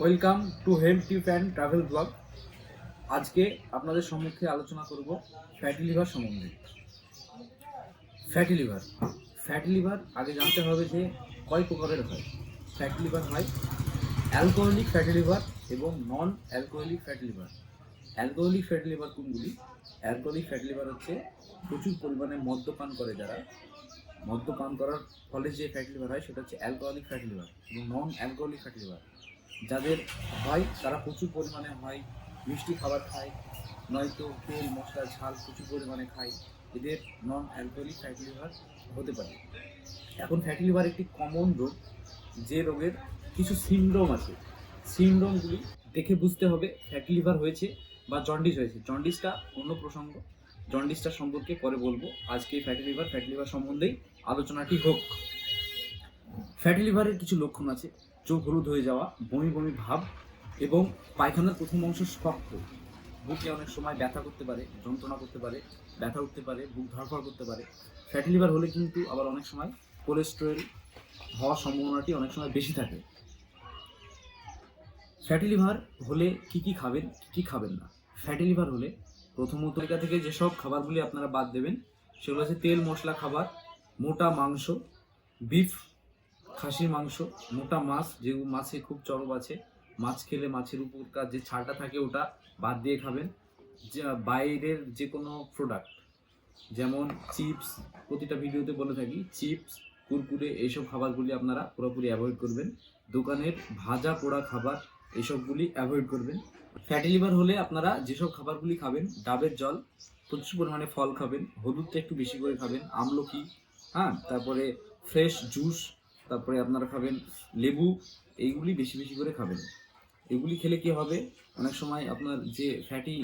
Welcome to health tip and travel blog. আজকে আপনাদের সম্মুখে আলোচনা করব ফ্যাটি লিভার সম্বন্ধে। ফ্যাটি লিভার ফ্যাটি লিভার আগে জানতে হবে যে কয় প্রকারের হয়। ফ্যাটি লিভার হয় অ্যালকোহলিক ফ্যাটি লিভার এবং non alcoholic fatty liver. Alcoholic fatty liver কোনগুলি? অ্যালকোহলিক ফ্যাটি লিভার হচ্ছে প্রচুর পরিমাণে মদ্যপান করে যারা, মদ্যপান করার ফলে যে ফ্যাটি লিভার হয় সেটা হচ্ছে অ্যালকোহলিক ফ্যাটি লিভার। এবং নন অ্যালকোহলিক ফ্যাটি লিভার যাদের হয় তারা প্রচুর পরিমাণে হয় মিষ্টি খাবার খায়, নয়তো তেল মশলা ঝাল প্রচুর পরিমাণে খায়, এদের নন অ্যালকোহলিক ফ্যাটি লিভার হতে পারে। এখন ফ্যাটি লিভার একটি কমন রোগ, যে রোগের কিছু সিনড্রোম আছে। সিনড্রোমগুলি দেখে বুঝতে হবে ফ্যাটি লিভার হয়েছে বা জন্ডিস হয়েছে। জন্ডিসটা অন্য প্রসঙ্গ, জন্ডিসটা সম্পর্কে পরে বলবো। আজকে ফ্যাটি লিভার সম্বন্ধেই আলোচনাটি হোক। ফ্যাটি লিভারের কিছু লক্ষণ আছে: চোখ হলুদ হয়ে যাওয়া, বমি বমি ভাব এবং পায়খানার প্রথম অংশ শক্ত, বুকে অনেক সময় ব্যথা করতে পারে, যন্ত্রণা করতে পারে, ব্যথা উঠতে পারে, বুক ধড়ফড় করতে পারে। ফ্যাটি লিভার হলে কিন্তু আবার অনেক সময় কোলেস্টেরল হওয়ার সম্ভাবনাটি অনেক সময় বেশি থাকে। ফ্যাটি লিভার হলে কি খাবেন, কি খাবেন না? ফ্যাটি লিভার হলে প্রথমত তালিকা থেকে যেসব খাবারগুলি আপনারা বাদ দেবেন সেগুলো হচ্ছে তেল মশলা খাবার, মোটা মাংস, বিফ খাসির মাংস, মোটা মাছ, যেগুলো মাছে খুব চর্বি আছে, মাছ খেলে মাছের উপরকার যে ছালটা থাকে ওটা বাদ দিয়ে খাবেন। বাইরের যে কোনো প্রোডাক্ট যেমন চিপস, প্রতিটা ভিডিওতে বলে থাকি চিপস, কুরকুরে, এইসব খাবারগুলি আপনারা পুরোপুরি অ্যাভয়েড করবেন। দোকানের ভাজা পোড়া খাবার এইসবগুলি অ্যাভয়েড করবেন। ফ্যাটি লিভার হলে আপনারা যেসব খাবারগুলি খাবেন, ডাবের জল, প্রচুর পরিমাণে ফল খাবেন, হলুদটা একটু বেশি করে খাবেন, আমলকি, হ্যাঁ, তারপরে ফ্রেশ জুস, তারপরে আপনারা খাবেন লেবু, এইগুলি বেশি বেশি করে খাবেন। এগুলি খেলে কি হবে, অনেক সময় আপনার যে ফ্যাটি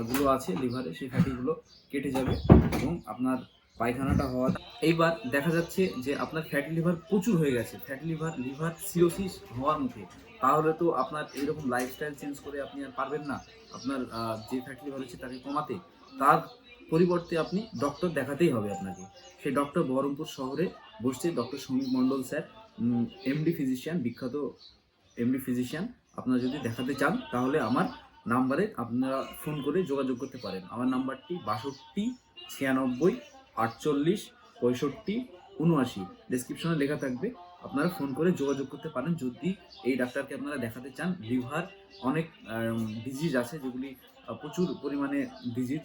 গুলো আছে লিভারে, সেই ফ্যাটিগুলো কেটে যাবে এবং আপনার পায়খানাটা হওয়ার। এইবার দেখা যাচ্ছে যে আপনার ফ্যাটি লিভার প্রচুর হয়ে গেছে, ফ্যাটি লিভার সিরোসিস হওয়ার মুখে। তাহলে তো আপনার এইরকম লাইফস্টাইল চেঞ্জ করে আপনি আর পারবেন না আপনার যে ফ্যাটি লিভার হচ্ছে তাকে কমাতে। তার পরিবর্তে আপনি ডক্টর দেখাতেই হবে আপনাকে। সেই ডক্টর বহরমপুর শহরে বসছে, ডক্টর সমীর মণ্ডল স্যার, এমডি ফিজিশিয়ান, বিখ্যাত এমডি ফিজিশিয়ান। আপনারা যদি দেখাতে চান তাহলে আমার নাম্বারে আপনারা ফোন করে যোগাযোগ করতে পারেন। আমার নাম্বারটি 62 96 48 65 79। ডেসক্রিপশনে লেখা থাকবে, আপনারা ফোন করে যোগাযোগ করতে পারেন যদি এই ডাক্তারকে আপনারা দেখাতে চান। লিভার অনেক ডিজিজ আছে যেগুলি প্রচুর পরিমাণে ডিজিজ